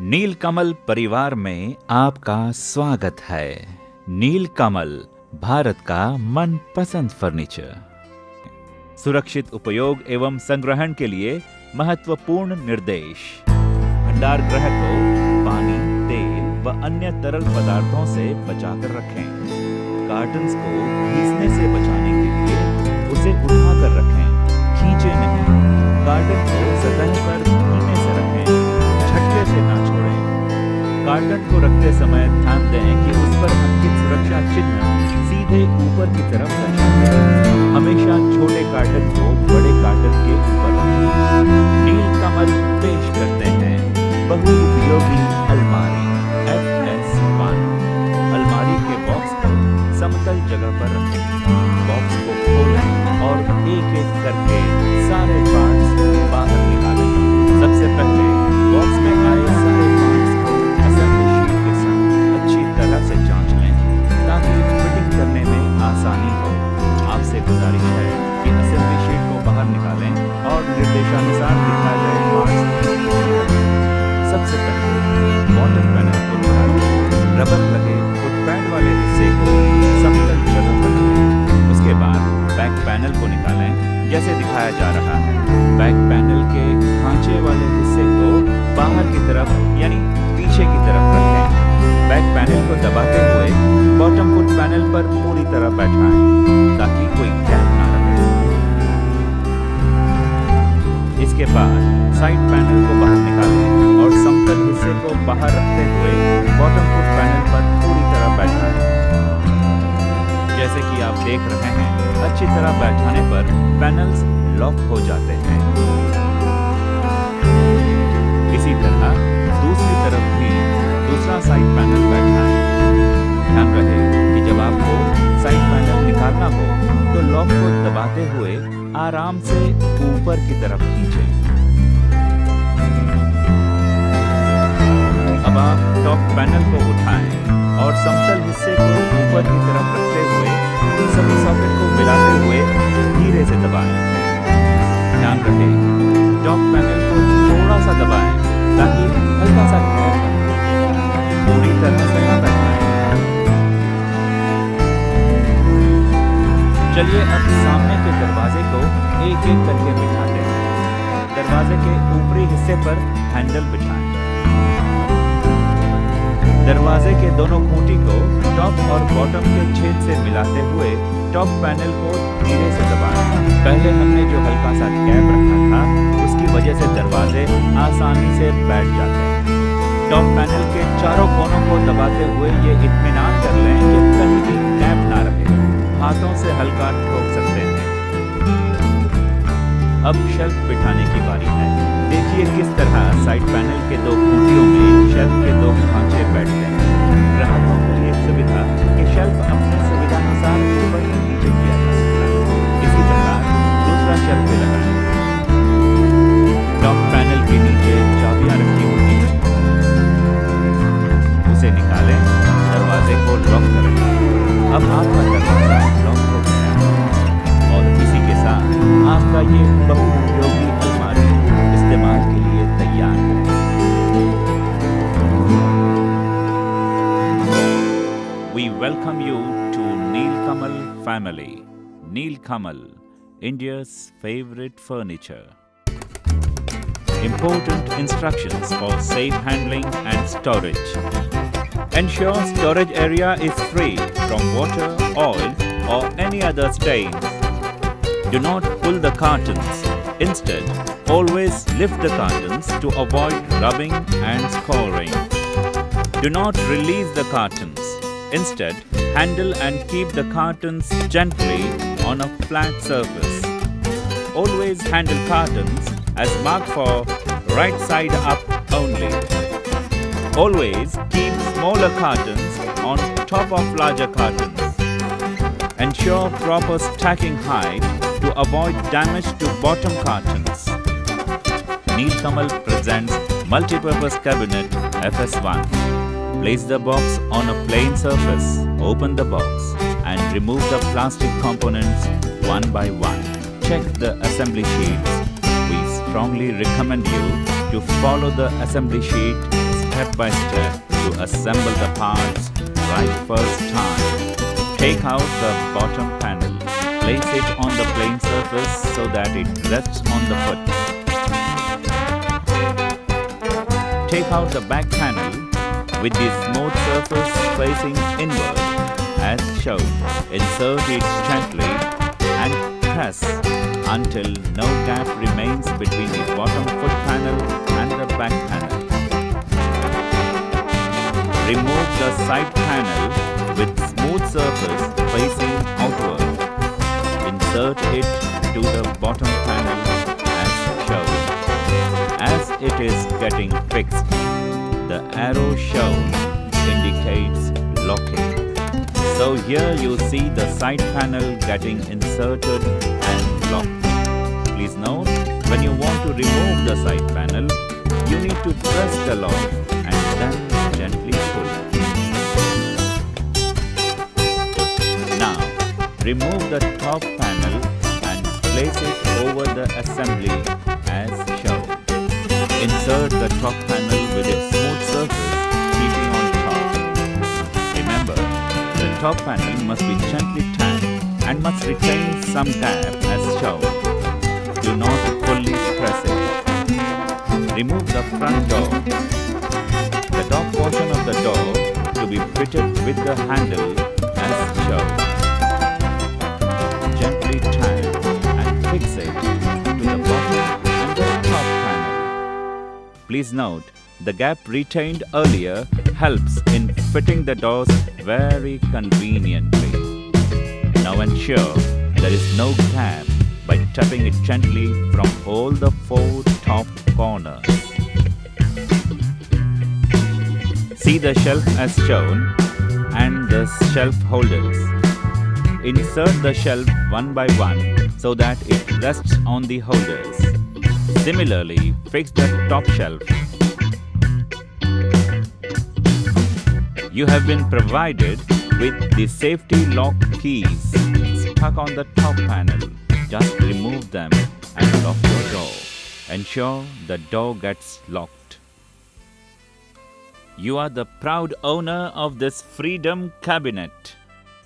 नीलकमल परिवार में आपका स्वागत है। नीलकमल भारत का मनपसंद फर्नीचर। सुरक्षित उपयोग एवं संग्रहण के लिए महत्वपूर्ण निर्देश। भंडार गृह को पानी, तेल व अन्य तरल पदार्थों से बचाकर रखें। कार्टन्स को घिसने से बचाने के लिए उसे उठाकर रखें, खींचे नहीं। कार्टन को सतह पर धीमे से रखें, झटके से ना छोड़ें। कार्टन को रखते समय ध्यान दें कि उस पर अंकित सुरक्षा चिन्ह सीधे ऊपर की तरफ दर्शाते हैं। हमेशा छोटे कार्टन को बड़े कार्टन के ऊपर रखें। नीलकमल पेश करते हैं बहुउपयोगी अलमारी FS1। अलमारी के बॉक्स को समतल जगह पर रखें। बॉक्स को खोलें और एक एक करके सारे पार्ट्स बाहर निकालें। सबसे पहले बॉक्स में आए सारे पार्ट्स को असेंबली शीट के साथ अच्छी तरह से जांच लें ताकि फिटिंग करने में आसानी हो। आपसे गुजारिश है कि असेंबली शीट को बाहर निकालें और निर्देशानुसार दिखाए गए पार्ट्स को सबसे पहले बॉटम पैनल को निकालें। रबर लगे फुटपैड वाले हिस्से को समतल जगह पर रखें। उसके बाद बैक पैनल को निकालें जैसे दिखाया जा रहा है। बैक पैनल के खांचे वाले हिस्से को बाहर की तरफ यानी पीछे की तरफ रखें। बैक पैनल को दबाते हुए बॉटम फुट पैनल पर पूरी तरह बैठाएं ताकि कोई गैप ना रहे। इसके बाद साइड पैनल को बाहर निकालें और समतल हिस्से को बाहर रखते हुए बॉटम फुट पैनल पर पूरी तरह बैठाएं। जैसे कि आप देख रहे हैं, अच्छी तरह बैठाने पर पैनल्स लॉक हो जाते हैं। इसी तरह दूसरी तरफ भी दूसरा साइड पैनल बैठाएं। ध्यान रहे कि जब आपको साइड पैनल निकालना हो तो लॉक को दबाते हुए आराम से ऊपर की तरफ खींचें। अब आप टॉप पैनल को उठाएं और समतल हिस्से को ऊपर की तरफ रखते हुए सभी सॉकेट को मिलाते हुए धीरे से दबाएं। ध्यान रहे टॉप पैनल को थोड़ा सा दबाएं ताकि हल्का सा गैप बने। पूरी तरह से ना बैठाएं। चलिए अब सामने के दरवाजे को एक एक करके बिठाते हैं। दरवाजे के ऊपरी हिस्से पर हैंडल बिछाएं। दरवाजे के दोनों खूंटी को टॉप और बॉटम के छेद से मिलाते हुए टॉप पैनल को धीरे से दबाएं। पहले हमने जो हल्का सा गैप रखा था उसकी वजह से दरवाजे आसानी से बैठ जाते हैं। टॉप पैनल के चारों कोनों को दबाते हुए ये इत्मीनान कर लें कि कहीं भी गैप ना रहे। हाथों से हल्का ठोक सकते हैं। अब शेल्फ बिठाने की बारी है। देखिए किस तरह साइड पैनल के दो खूंटियों में शेल्फ के दो खांचे बैठते हैं। ग्राहकों के लिए सुविधा कि शेल्फ अपनी सुविधानुसार ऊपर और नीचे किया जा सकता है। इसी प्रकार दूसरा शेल्फ भी लगाएं। टॉप पैनल के नीचे चाबियां रखी होती हैं, उसे निकालें, दरवाजे को लॉक करें। अब आपका दरवाजा लॉक हो गया और इसी के साथ आपका ये बहुउपयोगी अलमारी इस्तेमाल के लिए तैयार है। We welcome you to Nilkamal family. Nilkamal, India's favorite furniture. Important instructions for safe handling and storage. Ensure storage area is free from water, oil or any other stains. Do not pull the cartons. Instead, always lift the cartons to avoid rubbing and scoring. Do not release the cartons. Instead, handle and keep the cartons gently on a flat surface. Always handle cartons as marked for right side up only. Always keep smaller cartons on top of larger cartons. Ensure proper stacking height to avoid damage to bottom cartons. Nilkamal presents Multipurpose Cabinet FS1. Place the box on a plain surface, open the box and remove the plastic components one by one. Check the assembly sheets. We strongly recommend you to follow the assembly sheet step by step to assemble the parts right first time. Take out the bottom panel. Place it on the plain surface so that it rests on the foot. Take out the back panel with the smooth surface facing inward as shown. Insert it gently and press until no gap remains between the bottom foot panel and the back panel. Remove the side panel with smooth surface facing outward. Insert it to the bottom panel as shown. As it is getting fixed, the arrow shown indicates locking. So here you see the side panel getting inserted and locked. Please note, when you want to remove the side panel, you need to press the lock and then gently pull. Now, remove the top panel and place it over the assembly as shown. Insert the top panel with a smooth surface, keeping on top. Remember, the top panel must be gently tapped and must retain some gap as shown. Do not fully press it. Remove the front door. The top portion of the door to be fitted with the handle as shown. Gently tap and fix it to the bottom and the top panel. Please note, the gap retained earlier helps in fitting the doors very conveniently. Now ensure there is no gap by tapping it gently from all the 4 top corners. See the shelf as shown and the shelf holders. Insert the shelf one by one so that it rests on the holders. Similarly, fix the top shelf. You have been provided with the safety lock keys stuck on the top panel. Just remove them and lock your door. Ensure the door gets locked. You are the proud owner of this Freedom Cabinet.